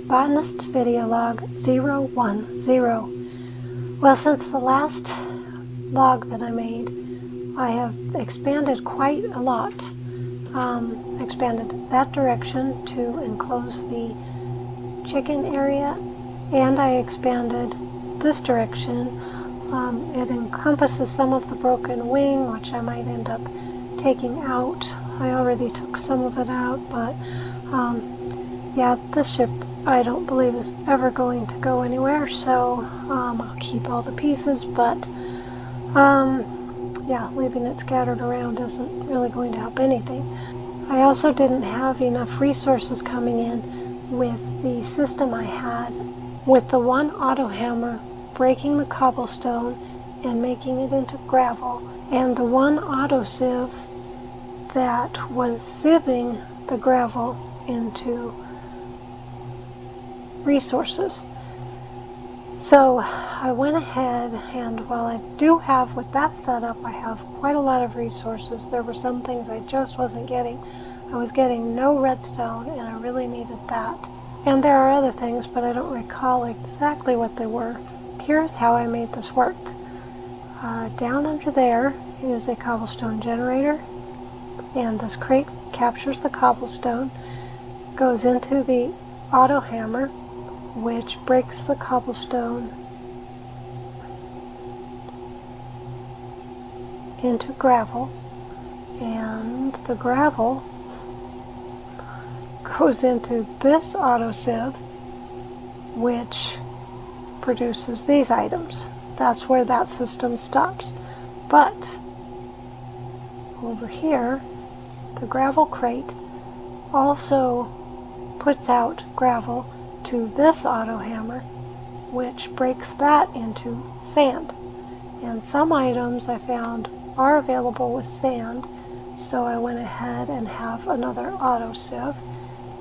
Botanist video log 010. Well, since the last log that I made, I have expanded quite a lot. Expanded that direction to enclose the chicken area, and I expanded this direction. It encompasses some of the broken wing, which I might end up taking out. I already took some of it out, but yeah, this ship I don't believe is ever going to go anywhere, so I'll keep all the pieces, but yeah, leaving it scattered around isn't really going to help anything. I also didn't have enough resources coming in with the system I had, with the one auto hammer breaking the cobblestone and making it into gravel, and the one auto sieve that was sieving the gravel into resources. So I went ahead, and while I do have, with that setup, I have quite a lot of resources. There were some things I just wasn't getting. I was getting no redstone, and I really needed that. And there are other things, but I don't recall exactly what they were. Here's how I made this work. Down under there is a cobblestone generator, and this crate captures the cobblestone, goes into the auto hammer, which breaks the cobblestone into gravel, and the gravel goes into this auto sieve, which produces these items. That's where that system stops. But over here, the gravel crate also puts out gravel to this auto hammer, which breaks that into sand. And some items I found are available with sand, so I went ahead and have another auto sieve,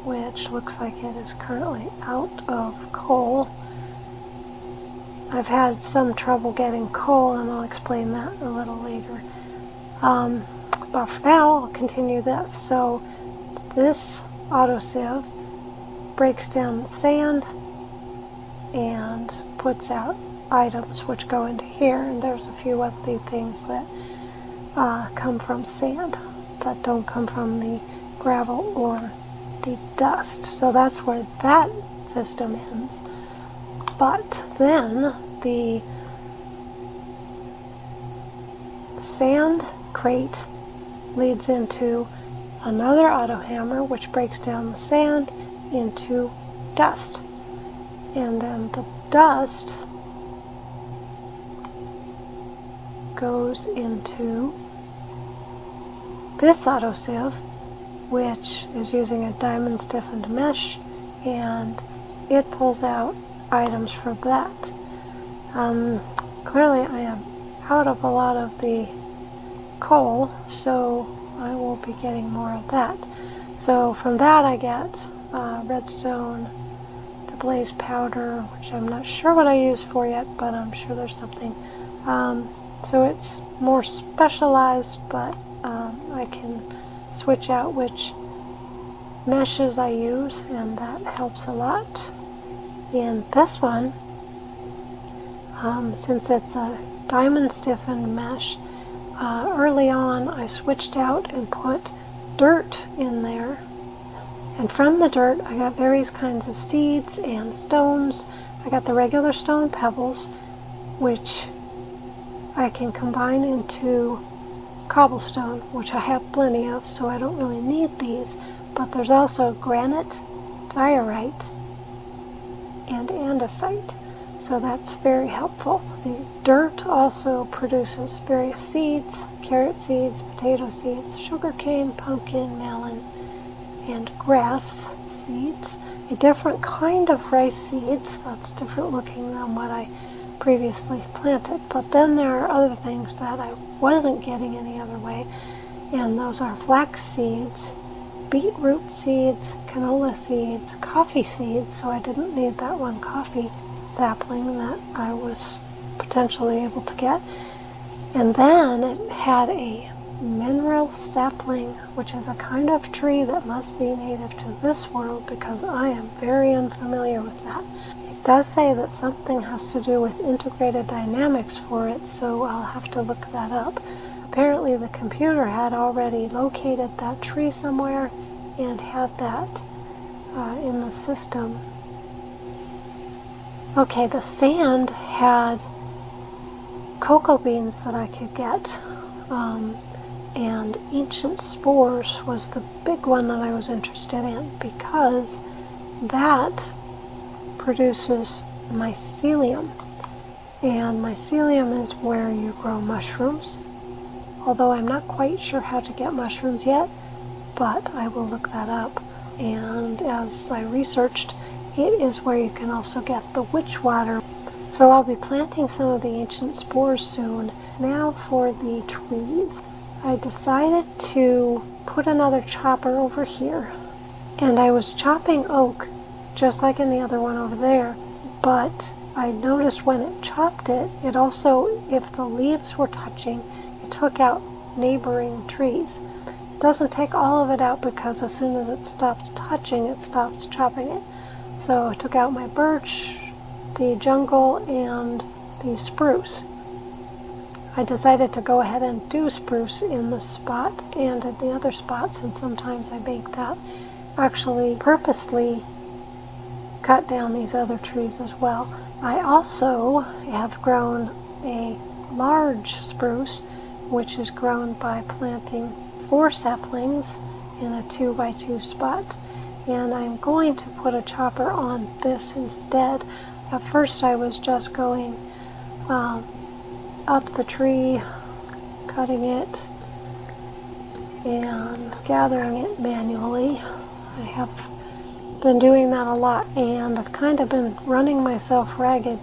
which looks like it is currently out of coal. I've had some trouble getting coal, and I'll explain that a little later. But for now, I'll continue this. So this auto sieve breaks down the sand and puts out items which go into here, and there's a few other things that come from sand that don't come from the gravel or the dust. So that's where that system ends. But then the sand crate leads into another auto hammer, which breaks down the sand into dust. And then the dust goes into this auto sieve, which is using a diamond stiffened mesh, and it pulls out items for that. Clearly I am out of a lot of the coal, so I will be getting more of that. So from that I get redstone to blaze powder, which I'm not sure what I use for yet, but I'm sure there's something. So it's more specialized, but I can switch out which meshes I use, and that helps a lot. In this one, since it's a diamond stiffened mesh, early on I switched out and put dirt in there, and from the dirt I got various kinds of seeds and stones. I got the regular stone pebbles, which I can combine into cobblestone, which I have plenty of, so I don't really need these. But there's also granite, diorite, and andesite, so that's very helpful. The dirt also produces various seeds: carrot seeds, potato seeds, sugarcane, pumpkin, melon, and grass seeds. A different kind of rice seeds that's different looking than what I previously planted. But then there are other things that I wasn't getting any other way, and those are flax seeds, beetroot seeds, canola seeds, coffee seeds, so I didn't need that one coffee sapling that I was potentially able to get. And then it had a mineral sapling, which is a kind of tree that must be native to this world because I am very unfamiliar with that. It does say that something has to do with integrated dynamics for it, so I'll have to look that up. Apparently the computer had already located that tree somewhere and had that in the system. Okay, the sand had cocoa beans that I could get, and ancient spores was the big one that I was interested in because that produces mycelium, and mycelium is where you grow mushrooms, although I'm not quite sure how to get mushrooms yet, but I will look that up. And as I researched, it is where you can also get the witch water. So I'll be planting some of the ancient spores soon. Now for the trees. I decided to put another chopper over here, and I was chopping oak just like in the other one over there, but I noticed when it chopped it, it also, if the leaves were touching, it took out neighboring trees. It doesn't take all of it out because as soon as it stops touching, it stops chopping it. So I took out my birch, the jungle, and the spruce. I decided to go ahead and do spruce in this spot and in the other spots, and sometimes I make that. Actually, purposely cut down these other trees as well. I also have grown a large spruce, which is grown by planting 4 saplings in a 2x2 spot. And I'm going to put a chopper on this instead. At first I was just going up the tree, cutting it, and gathering it manually. I have been doing that a lot, and I've kind of been running myself ragged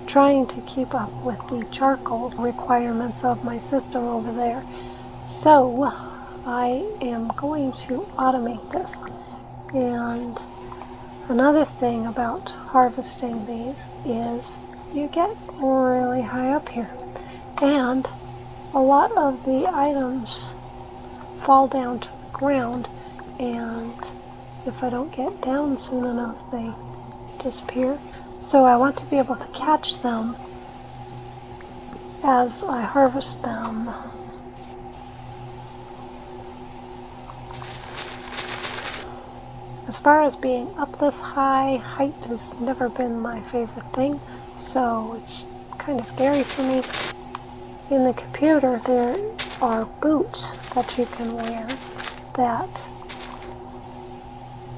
trying to keep up with the charcoal requirements of my system over there. So I am going to automate this. And another thing about harvesting these is you get really high up here, and a lot of the items fall down to the ground, and if I don't get down soon enough, they disappear. So I want to be able to catch them as I harvest them. As far as being up this high, height has never been my favorite thing, so it's kind of scary for me. In the computer, there are boots that you can wear that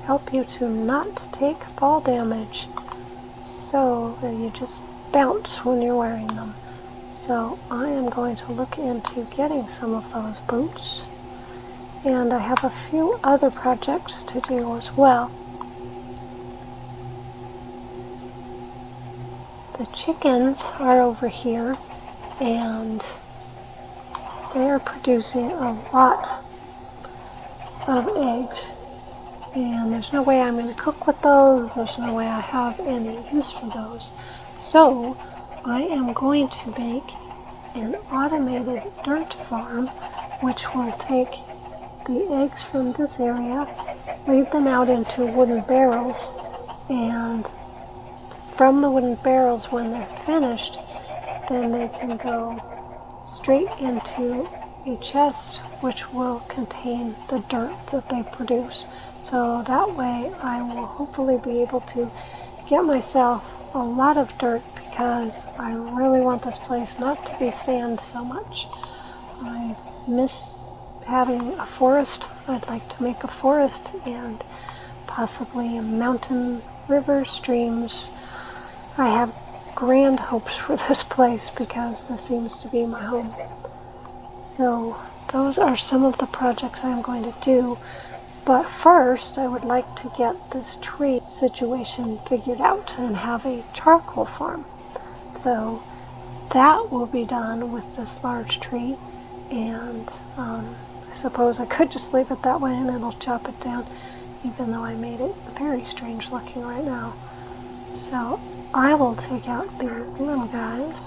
help you to not take fall damage, so that you just bounce when you're wearing them. So I am going to look into getting some of those boots. And I have a few other projects to do as well. The chickens are over here, and they are producing a lot of eggs. And there's no way I'm going to cook with those. There's no way I have any use for those. So I am going to make an automated dirt farm, which will take the eggs from this area, leave them out into wooden barrels, and from the wooden barrels, when they're finished, then they can go straight into a chest which will contain the dirt that they produce. So that way I will hopefully be able to get myself a lot of dirt, because I really want this place not to be sand so much. I miss having a forest. I'd like to make a forest and possibly a mountain, river, streams. I have grand hopes for this place because this seems to be my home. So those are some of the projects I'm going to do. But first I would like to get this tree situation figured out and have a charcoal farm. So that will be done with this large tree, and I suppose I could just leave it that way and it'll chop it down, even though I made it very strange looking right now. So I will take out the little guys.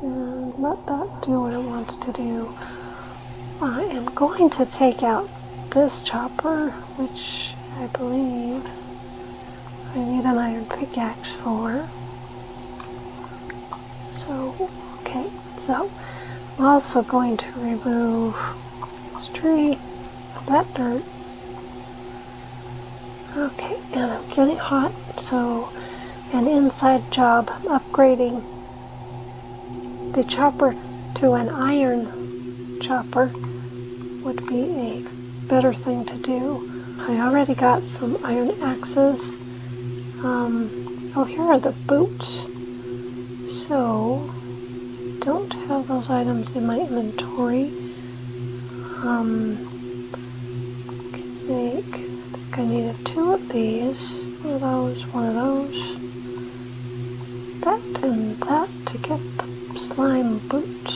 and let that do what it wants to do. I am going to take out this chopper, which I believe I need an iron pickaxe for. So, okay, so I'm also going to remove this tree, that dirt. Okay, and I'm getting hot, so an inside job upgrading the chopper to an iron chopper would be a better thing to do. I already got some iron axes. Oh, here are the boots. So, don't have those items in my inventory. I think I needed 2 of these. One of those, one of those. That and that to get the slime boots.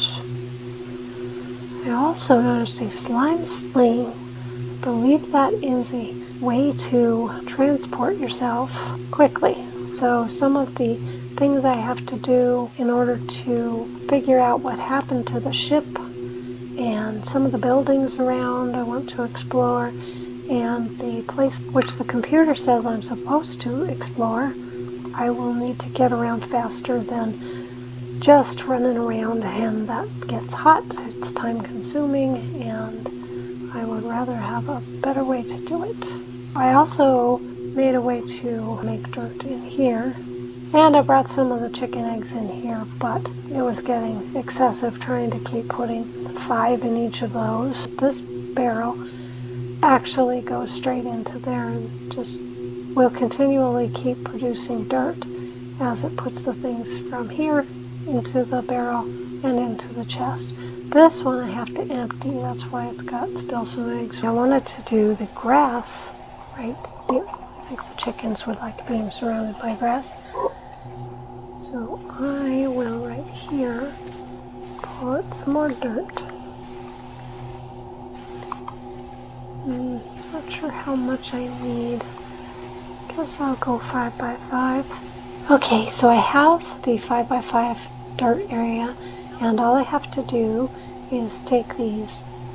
I also noticed a slime sling. I believe that is a way to transport yourself quickly. So some of the things I have to do in order to figure out what happened to the ship and some of the buildings around I want to explore, and the place which the computer says I'm supposed to explore, I will need to get around faster than just running around, and that gets hot, it's time consuming, and I would rather have a better way to do it. I also made a way to make dirt in here, and I brought some of the chicken eggs in here, but it was getting excessive trying to keep putting 5 in each of those. This barrel actually goes straight into there and just will continually keep producing dirt as it puts the things from here into the barrel and into the chest. This one I have to empty, that's why it's got still some eggs. I wanted to do the grass right here. I think the chickens would like being surrounded by grass. So I will right here put some more dirt. Not sure how much I need. Guess I'll go 5 by 5. Okay, so I have the 5 by 5 dirt area, and all I have to do is take these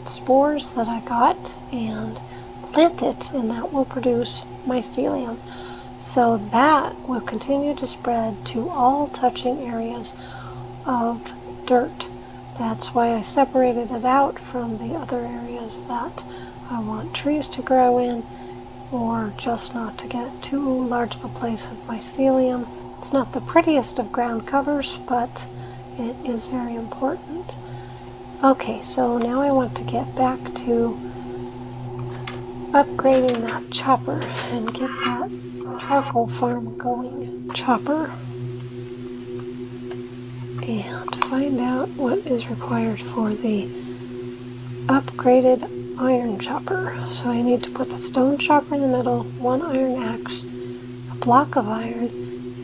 spores that I got and plant it, and that will produce mycelium. So that will continue to spread to all touching areas of dirt. That's why I separated it out from the other areas that I want trees to grow in, or just not to get too large of a place of mycelium. It's not the prettiest of ground covers, but it is very important. Okay, so now I want to get back to upgrading that chopper and get that charcoal farm going. Chopper. And find out what is required for the upgraded iron chopper. So I need to put the stone chopper in the middle, 1 iron axe, a block of iron,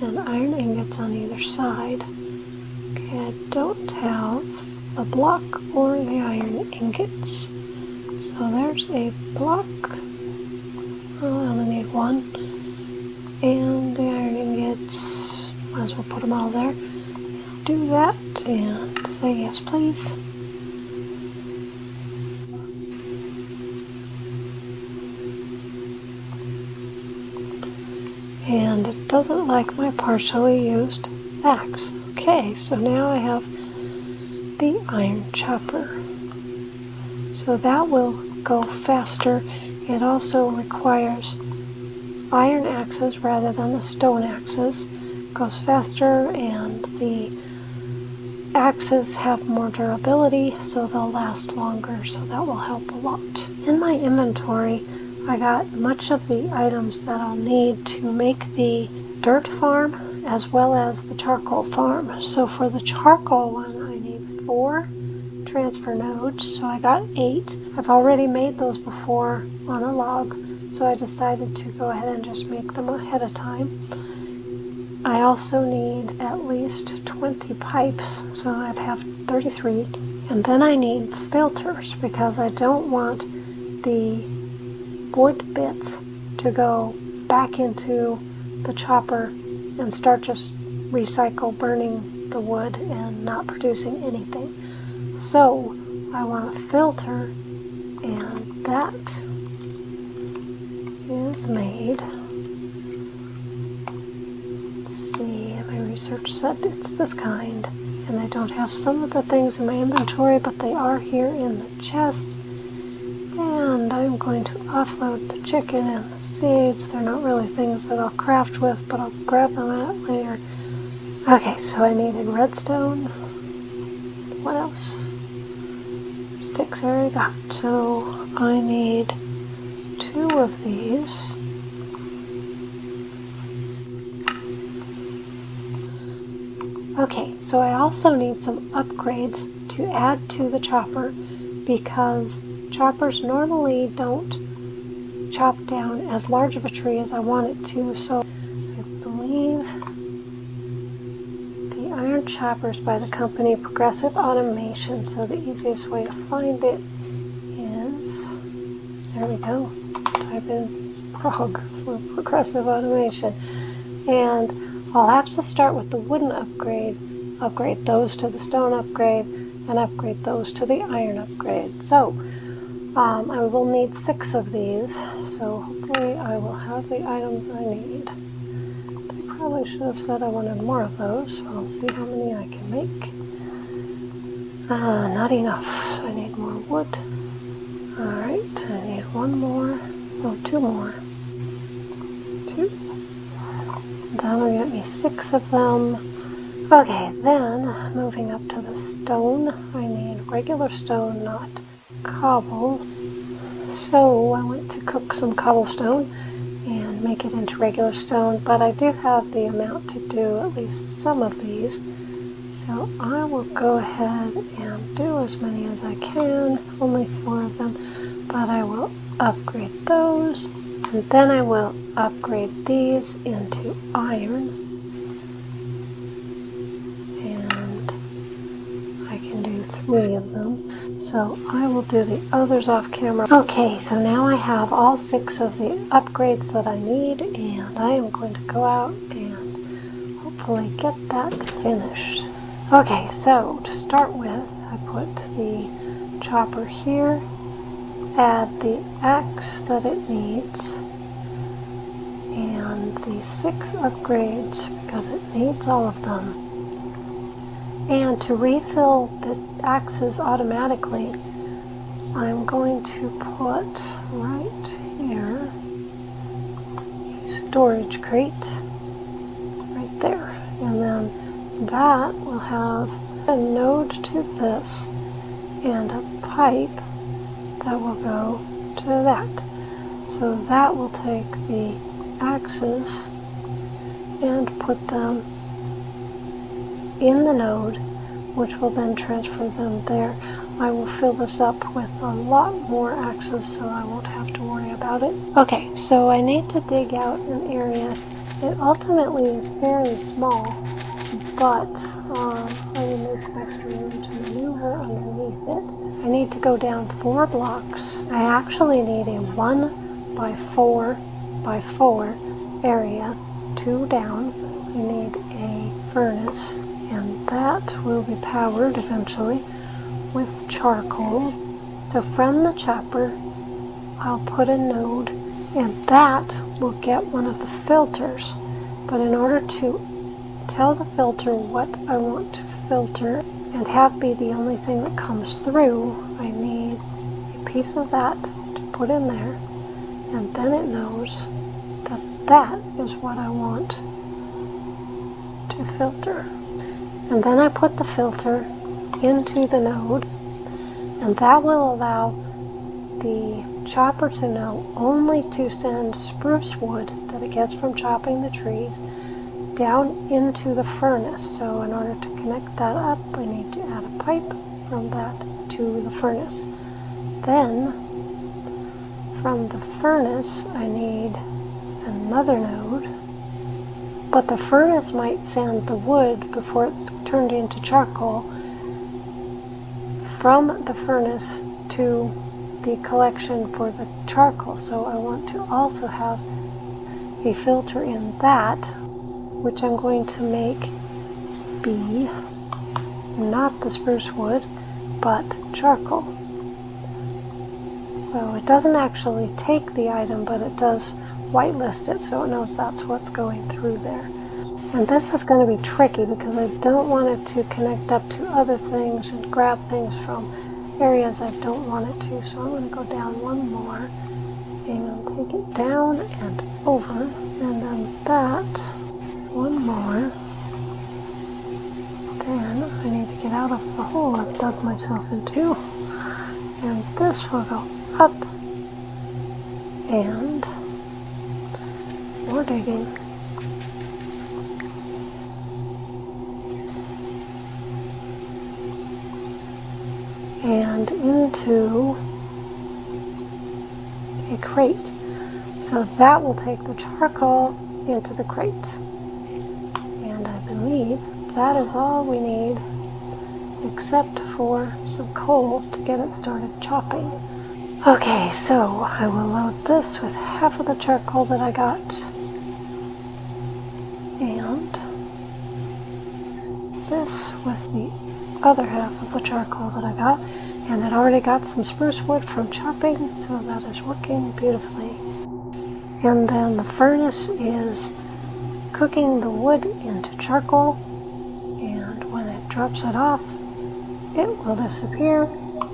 and iron ingots on either side. Okay, I don't have a block or the iron ingots. So there's a block. Oh, I only need 1. And the iron ingots, might as well put them all there. Do that and say yes please. And it doesn't like my partially used axe. Okay, so now I have the iron chopper. So that will go faster. It also requires iron axes rather than the stone axes. It goes faster, and the axes have more durability, so they'll last longer, so that will help a lot. In my inventory, I got much of the items that I'll need to make the dirt farm as well as the charcoal farm. So for the charcoal one, I need 4 transfer nodes, so I got 8. I've already made those before on a log, so I decided to go ahead and just make them ahead of time. I also need at least 20 pipes, so I'd have 33. And then I need filters, because I don't want the wood bits to go back into the chopper and start just burning the wood and not producing anything. So I want a filter, and that is made. Let's see, my research said it's this kind, and I don't have some of the things in my inventory, but they are here in the chest. And I'm going to offload the chicken and the seeds. They're not really things that I'll craft with, but I'll grab them out later. Okay, so I needed redstone. What else? Sticks I already got. So I need 2 of these. Okay, so I also need some upgrades to add to the chopper, because choppers normally don't chop down as large of a tree as I want it to. So I believe the iron choppers by the company Progressive Automation. So the easiest way to find it is, there we go, type in prog for Progressive Automation. And I'll have to start with the wooden upgrade those to the stone upgrade, and upgrade those to the iron upgrade. So I will need 6 of these, so hopefully I will have the items I need. I probably should have said I wanted more of those. I'll see how many I can make. Not enough. I need more wood. Alright, I need 1 more. Oh, 2 more. 2. That'll get me 6 of them. Okay, then, moving up to the stone, I need regular stone, not cobble. So I went to cook some cobblestone and make it into regular stone, but I do have the amount to do at least some of these. So I will go ahead and do as many as I can, only 4 of them, but I will upgrade those, and then I will upgrade these into iron. I can do 3 of them, so I will do the others off camera. Okay, so now I have all 6 of the upgrades that I need, and I am going to go out and hopefully get that finished. Okay, so to start with, I put the chopper here, add the axe that it needs, and the 6 upgrades because it needs all of them. And to refill the axes automatically, I'm going to put right here a storage crate right there. And then that will have a node to this and a pipe that will go to that. So that will take the axes and put them in the node, which will then transfer them there. I will fill this up with a lot more axes, so I won't have to worry about it. Okay, so I need to dig out an area. It ultimately is fairly small, but I will need some extra room to maneuver underneath it. I need to go down 4 blocks. I actually need a 1 by 4 by 4 area, 2 down. I need a furnace, and that will be powered eventually with charcoal. So from the chopper, I'll put a node, and that will get one of the filters. But in order to tell the filter what I want to filter and have be the only thing that comes through, I need a piece of that to put in there, and then it knows that that is what I want to filter. And then I put the filter into the node, and that will allow the chopper to know only to send spruce wood that it gets from chopping the trees down into the furnace. So in order to connect that up, I need to add a pipe from that to the furnace. Then from the furnace, I need another node. But the furnace might send the wood before it's turned into charcoal from the furnace to the collection for the charcoal. So I want to also have a filter in that, which I'm going to make be not the spruce wood, but charcoal. So it doesn't actually take the item, but it does whitelist it so it knows that's what's going through there. And this is going to be tricky because I don't want it to connect up to other things and grab things from areas I don't want it to. So I'm going to go down one more and take it down and over, and then that, one more. Then I need to get out of the hole I've dug myself into, and this will go up, and more digging. And into a crate. So that will take the charcoal into the crate. And I believe that is all we need, except for some coal to get it started chopping. Okay, so I will load this with half of the charcoal that I got, and this with the other half of the charcoal that I got, and it already got some spruce wood from chopping, so that is working beautifully. And then the furnace is cooking the wood into charcoal, and when it drops it off, it will disappear,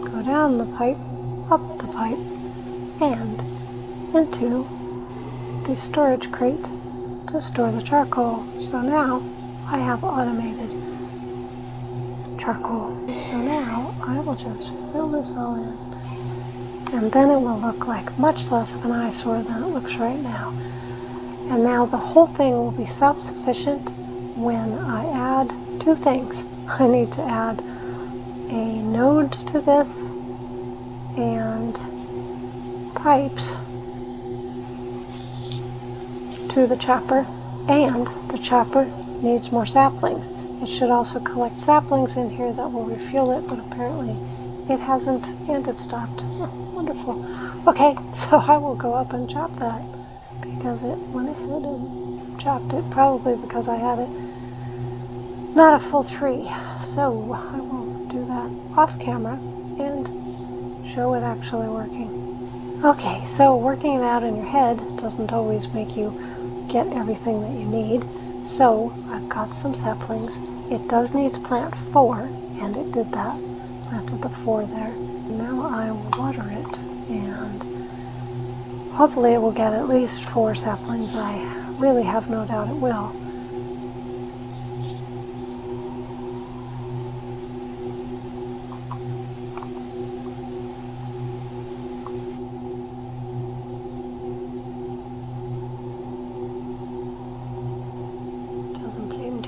go down the pipe, up the pipe, and into the storage crate to store the charcoal. So now I have automated charcoal. So now I will just fill this all in, and then it will look like much less of an eyesore than it looks right now. And now the whole thing will be self-sufficient when I add two things. I need to add a node to this and pipes to the chopper, and the chopper needs more saplings. It should also collect saplings in here that will refuel it, but apparently it hasn't, and it stopped. Oh, wonderful. Okay, so I will go up and chop that, because it went ahead and chopped it, probably because I had it not a full tree. So I will do that off camera and show it actually working. Okay, so working it out in your head doesn't always make you get everything that you need. So I've got some saplings. It does need to plant 4, and it did that. Planted the 4 there. Now I will water it, and hopefully it will get at least 4 saplings. I really have no doubt it will.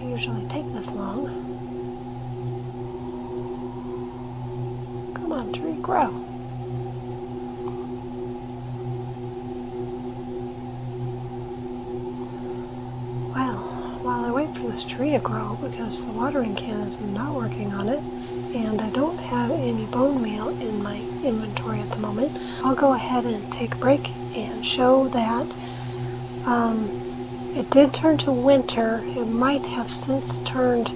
Usually take this long. Come on, tree, grow. Well, while I wait for this tree to grow, because the watering can is not working on it, and I don't have any bone meal in my inventory at the moment, I'll go ahead and take a break and show that it did turn to winter. It might have since turned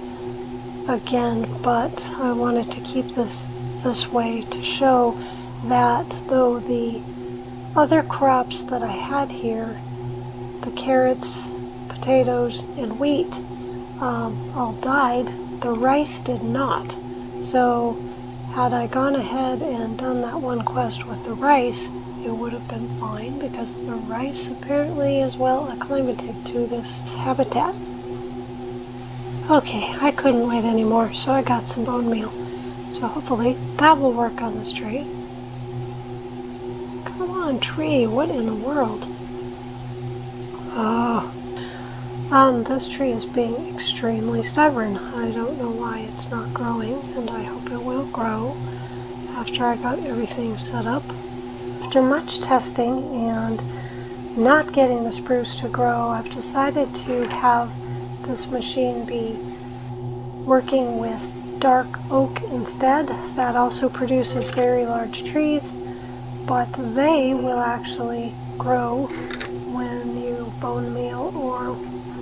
again, but I wanted to keep this way to show that though the other crops that I had here, the carrots, potatoes, and wheat, all died, the rice did not. So had I gone ahead and done that one quest with the rice, it would have been fine, because the rice apparently is well acclimated to this habitat. Okay, I couldn't wait anymore, so I got some bone meal. So hopefully that will work on this tree. Come on, tree, what in the world? Oh, this tree is being extremely stubborn. I don't know why it's not growing, and I hope it will grow after I got everything set up. After much testing and not getting the spruce to grow, I've decided to have this machine be working with dark oak instead. That also produces very large trees, but they will actually grow when you bone meal or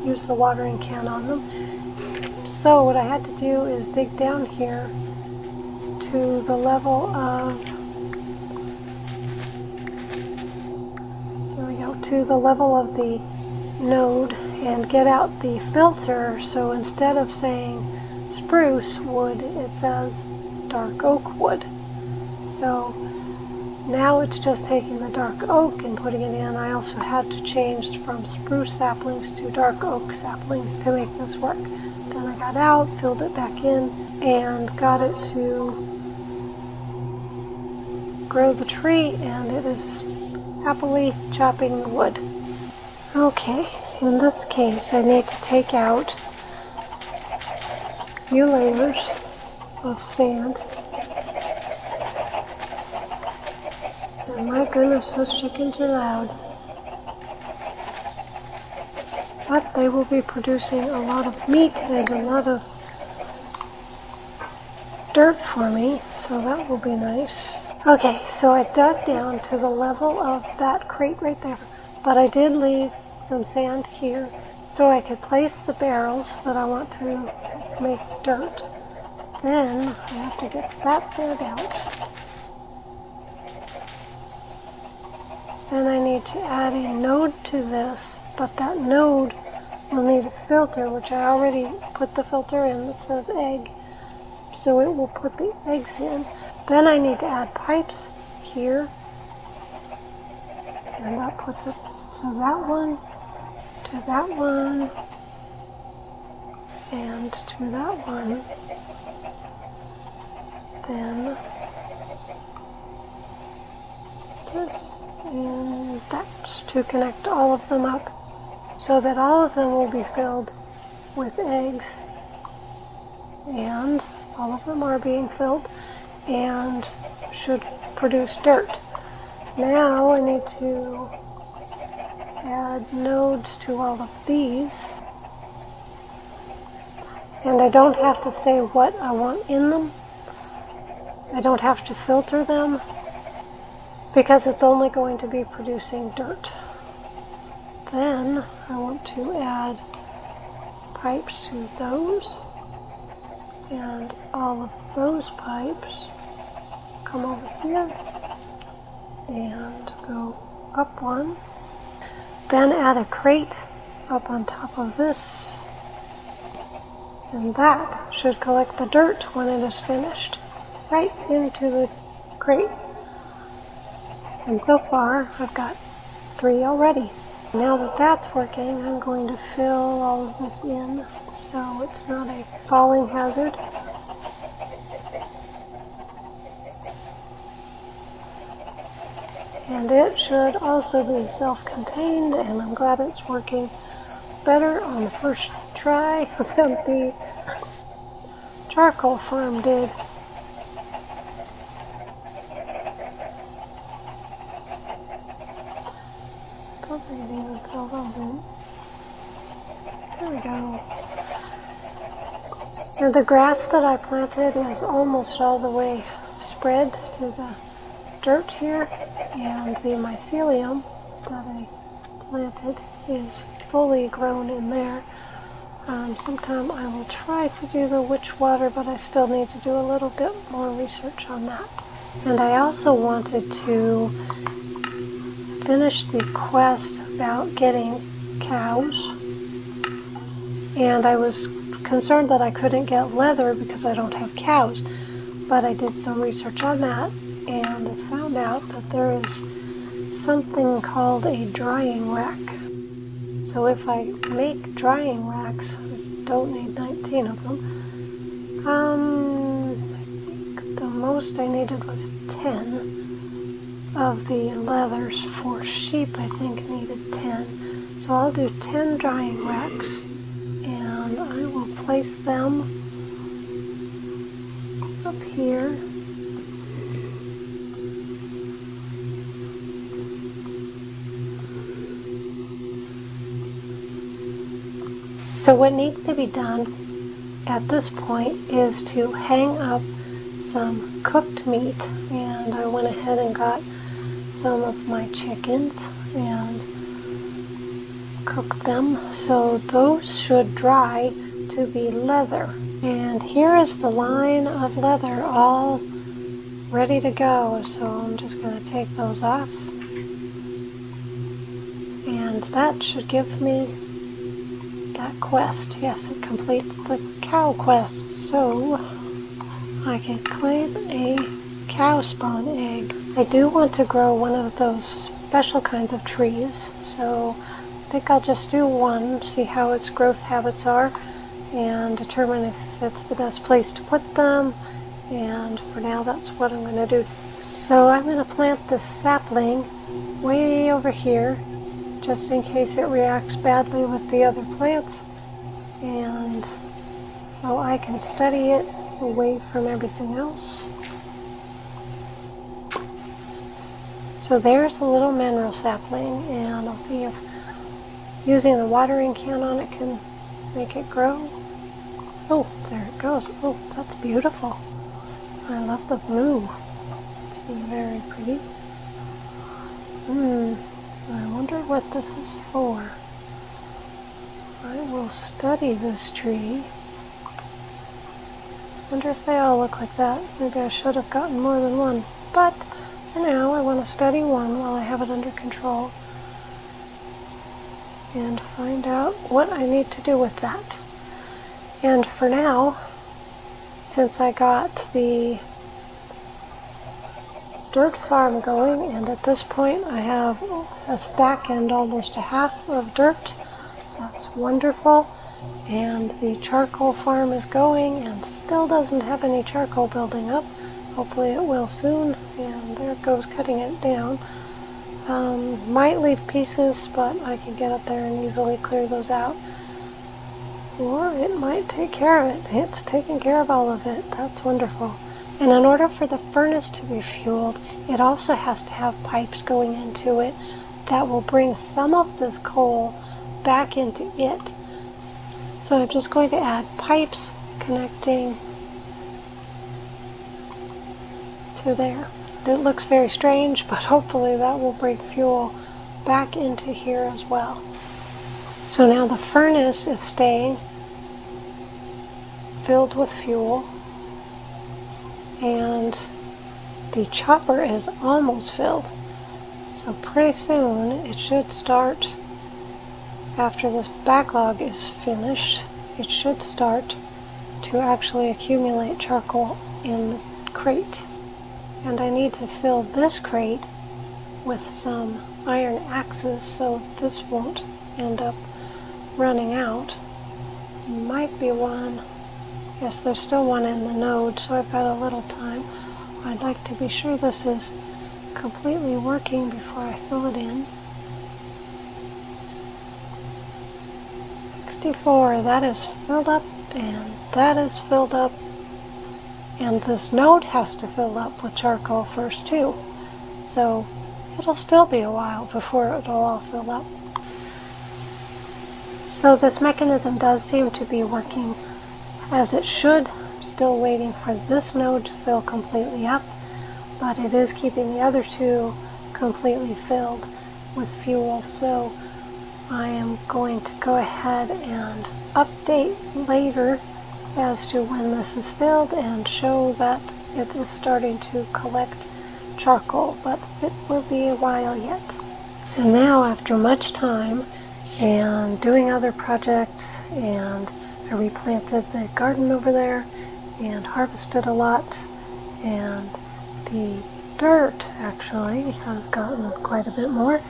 use the watering can on them. So what I had to do is dig down here to the level of, there we go, to the level of the node and get out the filter. So instead of saying spruce wood, it says dark oak wood. So now it's just taking the dark oak and putting it in. I also had to change from spruce saplings to dark oak saplings to make this work. Then I got out, filled it back in, and got it to grow the tree, and it is happily chopping the wood. Okay, in this case I need to take out a few layers of sand. And my goodness, those chickens are loud. But they will be producing a lot of meat and a lot of dirt for me, so that will be nice. Okay, so I dug down to the level of that crate right there, but I did leave some sand here so I could place the barrels that I want to make dirt. Then I have to get that filled out. Then I need to add a node to this, but that node will need a filter, which I already put the filter in that says egg, so it will put the eggs in. Then I need to add pipes here, and that puts it to that one, and to that one. Then this and that to connect all of them up so that all of them will be filled with eggs, and all of them are being filled and should produce dirt. Now I need to add nodes to all of these, and I don't have to say what I want in them. I don't have to filter them because it's only going to be producing dirt. Then I want to add pipes to those, and all of those pipes come over here and go up one. Then add a crate up on top of this, and that should collect the dirt when it is finished right into the crate. And so far I've got 3 already. Now that that's working, I'm going to fill all of this in so it's not a falling hazard. And it should also be self-contained, and I'm glad it's working better on the first try than the charcoal farm did. I can even fill those in. There we go. And the grass that I planted is almost all the way spread to the dirt here, and the mycelium that I planted is fully grown in there. Sometime I will try to do the witch water, but I still need to do a little bit more research on that. And I also wanted to finish the quest about getting cows, and I was concerned that I couldn't get leather because I don't have cows, but I did some research on that and I found out that there is something called a drying rack. So if I make drying racks, I don't need 19 of them. I think the most I needed was 10. Of the leathers for sheep, I think needed 10. So I'll do 10 drying racks, and I will place them up here. So what needs to be done at this point is to hang up some cooked meat, and I went ahead and got some of my chickens and cook them. So those should dry to be leather. And here is the line of leather all ready to go. So I'm just going to take those off. And that should give me that quest. Yes, it completes the cow quest. So I can claim a cow spawn egg. I do want to grow one of those special kinds of trees. So I think I'll just do one, see how its growth habits are, and determine if it's the best place to put them. And for now, that's what I'm going to do. So I'm going to plant this sapling way over here, just in case it reacts badly with the other plants, and so I can study it away from everything else. So there's the little mineral sapling, and I'll see if using the watering can on it can make it grow. Oh, there it goes. Oh, that's beautiful. I love the blue. It's very pretty. I wonder what this is for. I will study this tree. I wonder if they all look like that. Maybe I should have gotten more than one. But for now, I want to study one while I have it under control and find out what I need to do with that. And for now, since I got the dirt farm going, and at this point I have a stack and almost a half of dirt. That's wonderful. And the charcoal farm is going and still doesn't have any charcoal building up. Hopefully it will soon. And there it goes, cutting it down. Might leave pieces, but I can get up there and easily clear those out. Or it might take care of it. It's taking care of all of it. That's wonderful. And in order for the furnace to be fueled, it also has to have pipes going into it that will bring some of this coal back into it. So I'm just going to add pipes connecting to there. It looks very strange, but hopefully that will bring fuel back into here as well. So now the furnace is staying filled with fuel, and the chopper is almost filled. So pretty soon it should start, after this backlog is finished, it should start to actually accumulate charcoal in the crate. And I need to fill this crate with some iron axes so this won't end up running out. Might be one. Yes, there's still one in the node, so I've got a little time. I'd like to be sure this is completely working before I fill it in. 64, that is filled up, and that is filled up. And this node has to fill up with charcoal first too. So it'll still be a while before it'll all fill up. So this mechanism does seem to be working as it should. Still waiting for this node to fill completely up, but it is keeping the other two completely filled with fuel. So I am going to go ahead and update later as to when this is filled and show that it is starting to collect charcoal, but it will be a while yet. And now, after much time and doing other projects, and I replanted the garden over there and harvested a lot, and the dirt actually has gotten quite a bit more,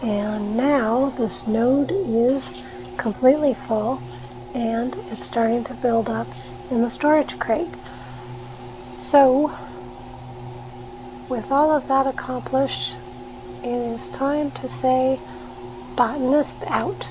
and now this node is completely full and it's starting to build up in the storage crate. So with all of that accomplished, it is time to say Botanist out.